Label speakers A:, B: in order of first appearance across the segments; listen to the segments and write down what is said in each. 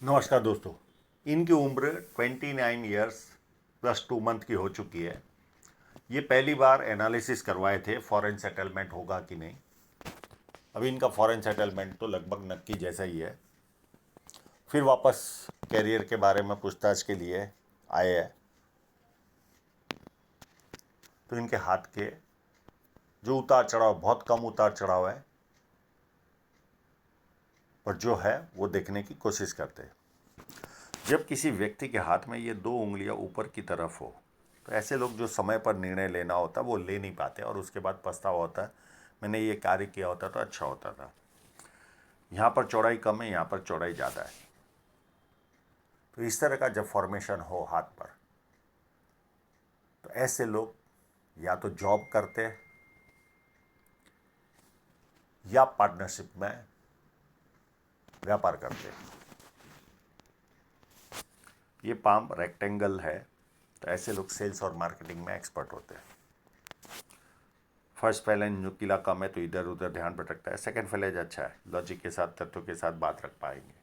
A: नमस्कार दोस्तों। इनकी उम्र 29 ईयर्स प्लस 2 मंथ की हो चुकी है। ये पहली बार एनालिसिस करवाए थे फॉरेन सेटलमेंट होगा कि नहीं। अभी इनका फॉरेन सेटलमेंट तो लगभग नक्की जैसा ही है। फिर वापस कैरियर के बारे में पूछताछ के लिए आए हैं। तो इनके हाथ के जो उतार चढ़ाव, बहुत कम उतार चढ़ाव है, पर जो है वो देखने की कोशिश करते हैं। जब किसी व्यक्ति के हाथ में ये दो उंगलियां ऊपर की तरफ हो, तो ऐसे लोग जो समय पर निर्णय लेना होता है वो ले नहीं पाते और उसके बाद पछतावा होता है, मैंने ये कार्य किया होता तो अच्छा होता था। यहाँ पर चौड़ाई कम है, यहाँ पर चौड़ाई ज़्यादा है। तो इस तरह का जब फॉर्मेशन हो हाथ पर, तो ऐसे लोग या तो जॉब करते हैं या पार्टनरशिप में व्यापार करते हैं। ये पाम रेक्टेंगल है, तो ऐसे लोग सेल्स और मार्केटिंग में एक्सपर्ट होते हैं। फर्स्ट फैलेंज नुकीला कम है तो इधर उधर ध्यान भटकता है। सेकंड फैलेंज अच्छा है, लॉजिक के साथ, तत्व के साथ बात रख पाएंगे।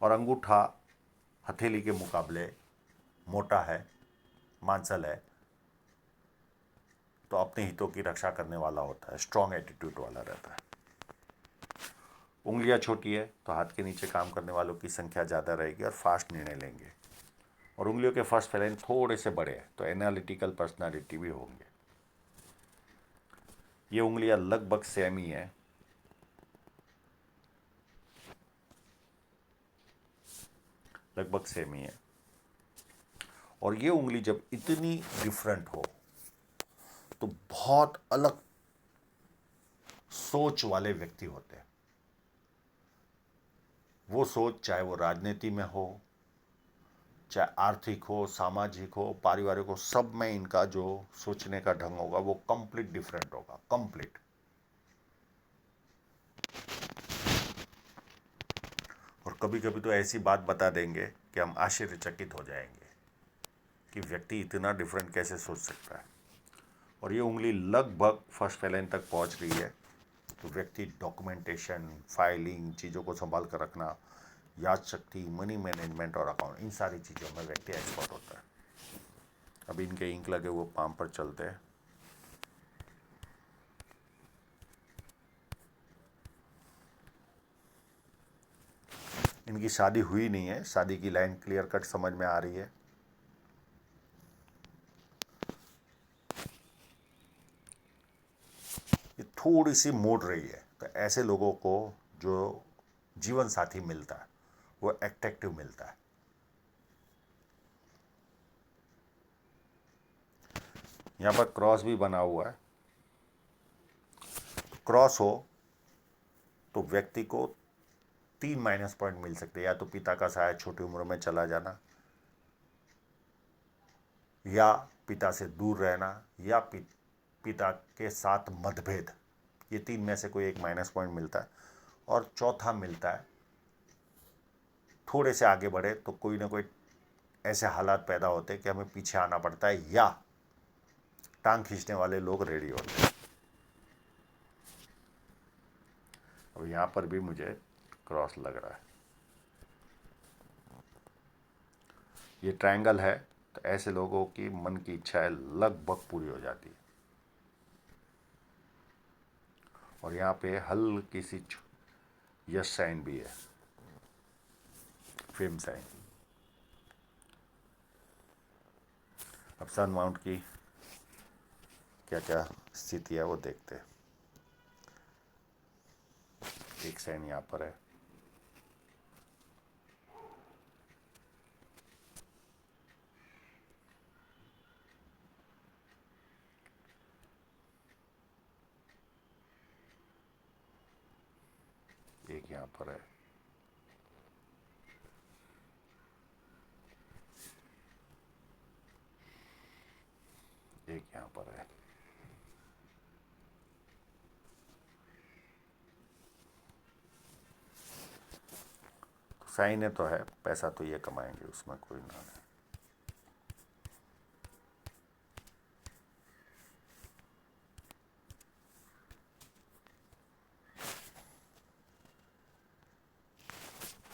A: और अंगूठा हथेली के मुकाबले मोटा है, मांसल है, तो अपने हितों की रक्षा करने वाला होता है, स्ट्रॉन्ग एटीट्यूड वाला रहता है। उंगलियां छोटी है तो हाथ के नीचे काम करने वालों की संख्या ज़्यादा रहेगी और फास्ट निर्णय लेंगे। और उंगलियों के फर्स्ट फैलेंज थोड़े से बड़े हैं तो एनालिटिकल पर्सनालिटी भी होंगे। ये उंगलियां लगभग सेम ही है। लगभग सेम ही है। और ये उंगली जब इतनी डिफरेंट हो तो बहुत अलग सोच वाले व्यक्ति होते हैं। वो सोच चाहे वो राजनीति में हो, चाहे आर्थिक हो, सामाजिक हो, पारिवारिक हो, सब में इनका जो सोचने का ढंग होगा वो कंप्लीट डिफरेंट होगा, कंप्लीट। और कभी कभी तो ऐसी बात बता देंगे कि हम आश्चर्यचकित हो जाएंगे कि व्यक्ति इतना डिफरेंट कैसे सोच सकता है। और ये उंगली लगभग फर्स्ट फैलेंज तक पहुंच रही है, तो व्यक्ति डॉक्यूमेंटेशन, फाइलिंग, चीज़ों को संभाल कर रखना, याद शक्ति, मनी मैनेजमेंट और अकाउंट, इन सारी चीज़ों में व्यक्ति एक्सपर्ट होता है। अभी इनके इंक लगे वो पाम पर चलते हैं। इनकी शादी हुई नहीं है, शादी की लाइन क्लियर कट समझ में आ रही है। ये थोड़ी सी मोड़ रही है, तो ऐसे लोगों को जो जीवन साथी मिलता है वो एट्रैक्टिव मिलता है। यहाँ पर क्रॉस भी बना हुआ है। क्रॉस हो तो व्यक्ति को 3 माइनस पॉइंट मिल सकते हैं, या तो पिता का साया छोटी उम्र में चला जाना, या पिता से दूर रहना, या पिता के साथ मतभेद। ये 3 में से कोई एक माइनस पॉइंट मिलता है। और चौथा मिलता है, थोड़े से आगे बढ़े तो कोई ना कोई ऐसे हालात पैदा होते हैं कि हमें पीछे आना पड़ता है, या टांग खींचने वाले लोग रेडी होते हैं। अब यहाँ पर भी मुझे क्रॉस लग रहा है। ये ट्रायंगल है, तो ऐसे लोगों की मन की इच्छाएं लगभग पूरी हो जाती है। और यहाँ पे हल्की सी यस साइन भी है, फेम साइन। अब सन माउंट की क्या क्या स्थिति है वो देखते हैं। एक साइन यहाँ पर है, एक यहाँ पर है, एक यहाँ पर है। तो साइन है तो है, पैसा तो ये कमाएंगे, उसमें कोई ना है।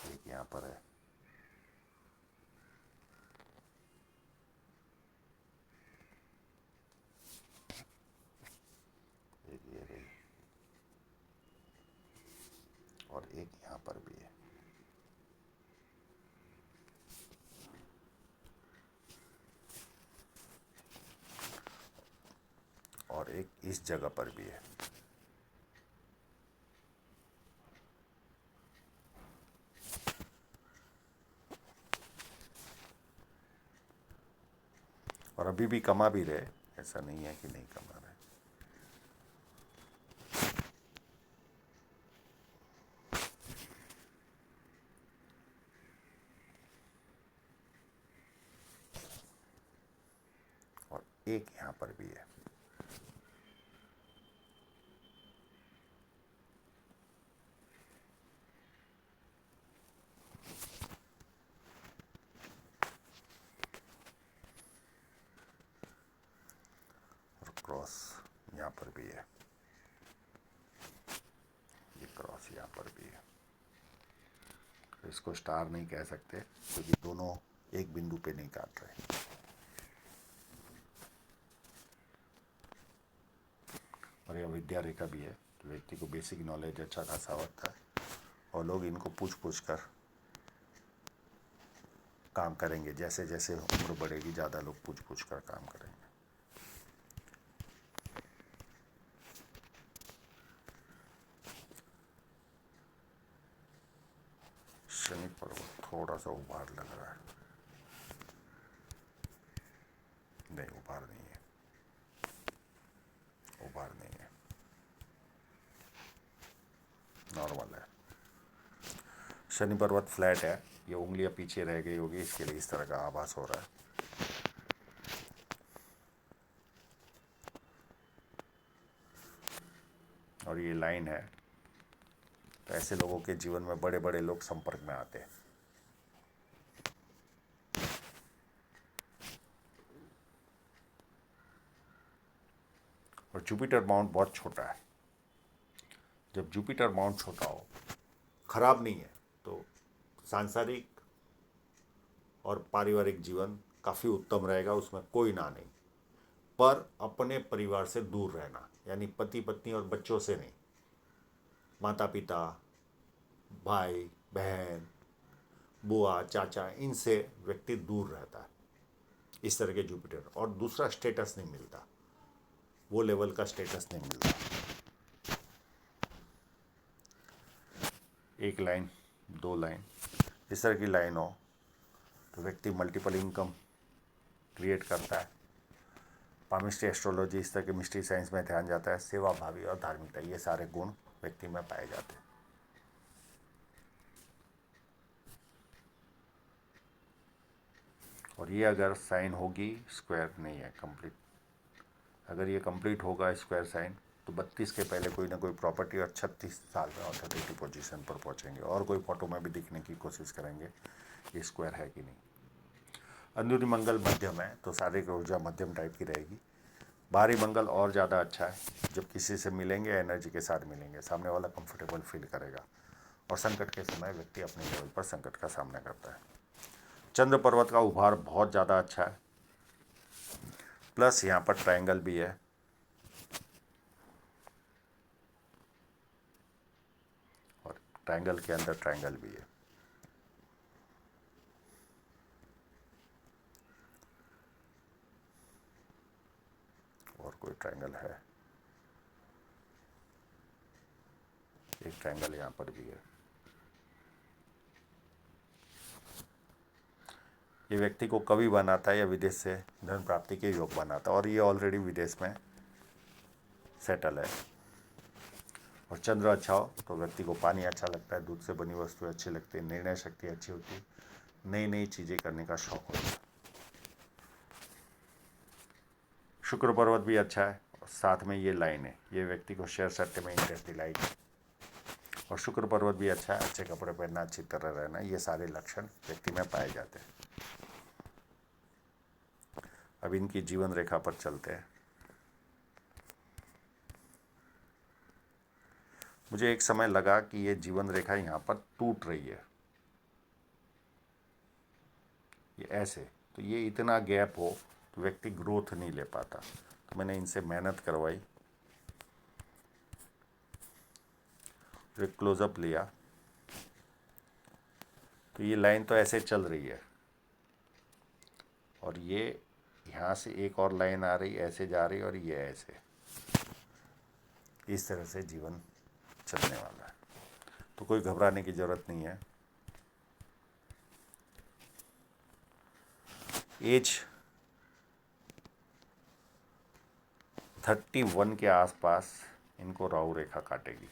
A: एक यहाँ पर है, और एक यहाँ पर भी है, और एक इस जगह पर भी है। और अभी भी कमा भी रहे, ऐसा नहीं है कि नहीं कमा रहे। और एक यहाँ पर भी है। और क्रॉस यहाँ पर भी है, ये क्रॉस यहाँ पर भी है। तो इसको स्टार नहीं कह सकते क्योंकि दोनों एक बिंदु पे नहीं काट रहे। और यह विद्या रेखा भी है, तो व्यक्ति को बेसिक नॉलेज अच्छा खासा होता है और लोग इनको पूछ पूछ कर काम करेंगे। जैसे जैसे उम्र बढ़ेगी ज़्यादा लोग पूछ पूछ कर काम करेंगे। शनि पर्वत थोड़ा सा उभार लग रहा है, नहीं उभार नहीं है, उभार नहीं है, नॉर्मल है। शनि पर्वत फ्लैट है, ये उंगलियां पीछे रह गई होगी, इसके लिए इस तरह का आभास हो रहा है। और ये लाइन है, तो ऐसे लोगों के जीवन में बड़े बड़े लोग संपर्क में आते हैं। और जुपिटर माउंट बहुत छोटा है। जब जुपिटर माउंट छोटा हो, खराब नहीं है, तो सांसारिक और पारिवारिक जीवन काफ़ी उत्तम रहेगा, उसमें कोई ना नहीं। पर अपने परिवार से दूर रहना, यानी पति पत्नी और बच्चों से नहीं, माता पिता, भाई बहन, बुआ चाचा, इनसे व्यक्ति दूर रहता है, इस तरह के जुपिटर। और दूसरा स्टेटस नहीं मिलता, वो लेवल का स्टेटस नहीं मिलता। एक लाइन, दो लाइन, इस तरह की लाइन हो तो व्यक्ति मल्टीपल इनकम क्रिएट करता है। पामिस्ट्री, एस्ट्रोलॉजी, इस तरह के मिस्ट्री साइंस में ध्यान जाता है। सेवा भावी और धार्मिकता, ये सारे गुण व्यक्ति में पाए जाते हैं। और ये अगर साइन होगी, स्क्वायर नहीं है, कंप्लीट। अगर ये कंप्लीट होगा स्क्वायर साइन, तो 32 के पहले कोई ना कोई प्रॉपर्टी और 36 साल में ऑथोरिटी पोजीशन पर पहुंचेंगे। और कोई फोटो में भी दिखने की कोशिश करेंगे ये स्क्वायर है कि नहीं। अंदरूनी मंगल मध्यम है, तो शारीरिक ऊर्जा मध्यम टाइप की रहेगी। बाहरी मंगल और ज़्यादा अच्छा है, जब किसी से मिलेंगे एनर्जी के साथ मिलेंगे, सामने वाला कंफर्टेबल फील करेगा। और संकट के समय व्यक्ति अपने लेवल पर संकट का सामना करता है। चंद्र पर्वत का उभार बहुत ज़्यादा अच्छा है, प्लस यहाँ पर ट्रायंगल भी है। और ट्रायंगल के अंदर ट्रायंगल भी है। और कोई ट्रायंगल है, एक ट्रायंगल यहाँ पर भी है। ये व्यक्ति को कवि बनाता है या विदेश से धन प्राप्ति के योग बनाता है, और ये ऑलरेडी विदेश में सेटल है। और चंद्र अच्छा हो तो व्यक्ति को पानी अच्छा लगता है, दूध से बनी वस्तुएं अच्छी लगती है, निर्णय शक्ति अच्छी होती है, नई नई चीज़ें करने का शौक होता है। शुक्र पर्वत भी अच्छा है, और साथ में ये लाइन है, ये व्यक्ति को शेयर सट्टे में इंटरेस्ट दिलाएगी। और शुक्र पर्वत भी अच्छा है, अच्छे कपड़े पहनना, अच्छी तरह रहना, ये सारे लक्षण व्यक्ति में पाए जाते हैं। अब इनकी जीवन रेखा पर चलते हैं। मुझे एक समय लगा कि ये जीवन रेखा यहाँ पर टूट रही है, ये ऐसे, तो ये इतना गैप हो तो व्यक्ति ग्रोथ नहीं ले पाता। तो मैंने इनसे मेहनत करवाई, एक क्लोजअप लिया, तो ये लाइन तो ऐसे चल रही है और ये यहाँ से एक और लाइन आ रही, ऐसे जा रही और ये ऐसे, इस तरह से जीवन चलने वाला है। तो कोई घबराने की ज़रूरत नहीं है। एज 31 के आसपास इनको राहु रेखा काटेगी।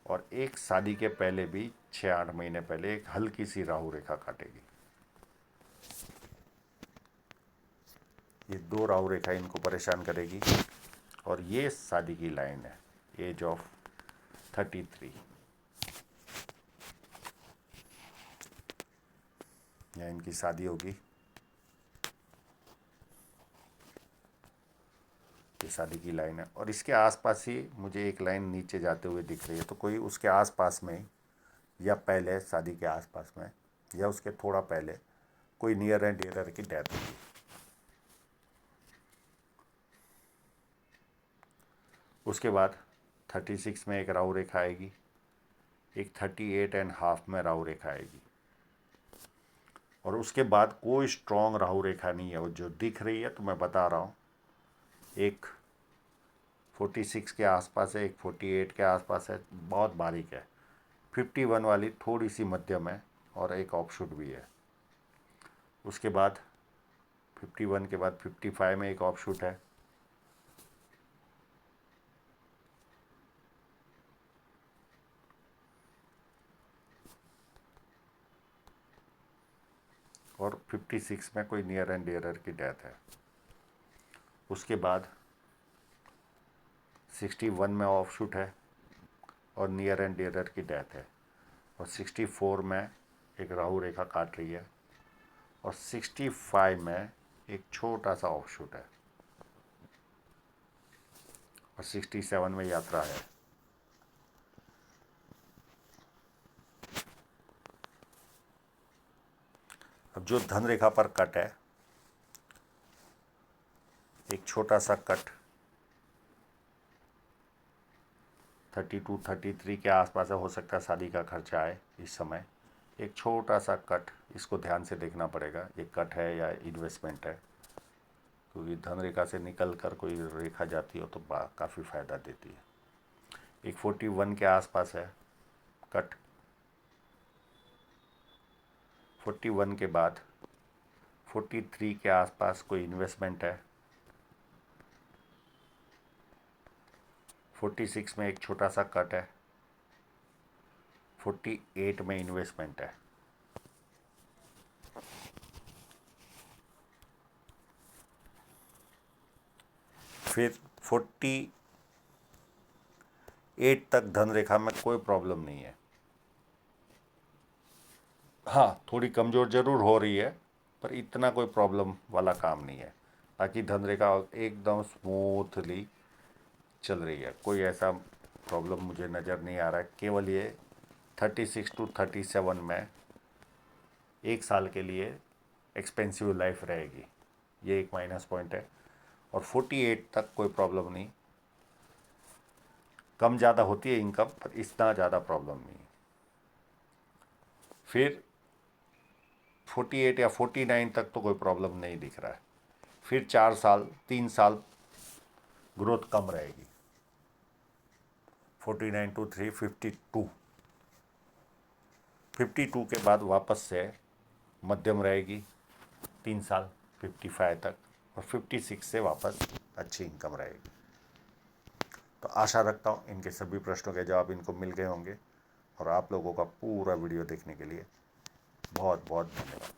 A: और एक शादी के पहले भी 6-8 महीने पहले एक हल्की सी राहु रेखा काटेगी। ये 2 राहु रेखा इनको परेशान करेगी। और ये शादी की लाइन है, एज ऑफ 33। यहाँ इनकी शादी होगी। ये शादी की लाइन है और इसके आसपास ही मुझे एक लाइन नीचे जाते हुए दिख रही है। तो कोई उसके आसपास में या पहले शादी के आसपास में या उसके थोड़ा पहले कोई नियर एंड डियर की डेथ होगी। उसके बाद 36 में एक राहु रेखा आएगी, एक 38.5 में राहु रेखा आएगी। और उसके बाद कोई स्ट्रॉन्ग राहु रेखा नहीं है। वो जो दिख रही है तो मैं बता रहा हूँ, एक 46 के आसपास है, एक 48 के आसपास है, बहुत बारीक है। 51 वाली थोड़ी सी मध्यम है और एक ऑफशूट भी है। उसके बाद 51 के बाद 55 में एक ऑफशूट है। और 56 में कोई नियर एंड डियरर की डेथ है। उसके बाद 61 में ऑफशूट है और नियर एंड डियरर की डेथ है। और 64 में एक राहु रेखा काट रही है और 65 में एक छोटा सा ऑफशूट है और 67 में यात्रा है। अब जो धन रेखा पर कट है, एक छोटा सा कट 32-33 के आसपास हो सकता है शादी का खर्चा आए इस समय। एक छोटा सा कट, इसको ध्यान से देखना पड़ेगा ये कट है या इन्वेस्टमेंट है, क्योंकि धन रेखा से निकल कर कोई रेखा जाती हो तो काफ़ी फ़ायदा देती है। एक 41 के आसपास है कट। 41 के बाद 43 के आसपास कोई इन्वेस्टमेंट है। 46 में एक छोटा सा कट है। 48 में इन्वेस्टमेंट है। फिर 48 तक धन रेखा में कोई प्रॉब्लम नहीं है। हाँ, थोड़ी कमज़ोर ज़रूर हो रही है पर इतना कोई प्रॉब्लम वाला काम नहीं है। बाकी धन रेखा एकदम स्मूथली चल रही है, कोई ऐसा प्रॉब्लम मुझे नज़र नहीं आ रहा है। केवल ये 36 to 37 में एक साल के लिए एक्सपेंसिव लाइफ रहेगी, ये एक माइनस पॉइंट है। और 48 तक कोई प्रॉब्लम नहीं, कम ज़्यादा होती है इनकम पर इतना ज़्यादा प्रॉब्लम नहीं। फिर 48 या 49 तक तो कोई प्रॉब्लम नहीं दिख रहा है। फिर 3 साल ग्रोथ कम रहेगी। 49 to 52 के बाद वापस से मध्यम रहेगी 3 साल 55 तक, और 56 से वापस अच्छी इनकम रहेगी। तो आशा रखता हूँ इनके सभी प्रश्नों के जवाब इनको मिल गए होंगे। और आप लोगों का पूरा वीडियो देखने के लिए बहुत बहुत धन्यवाद।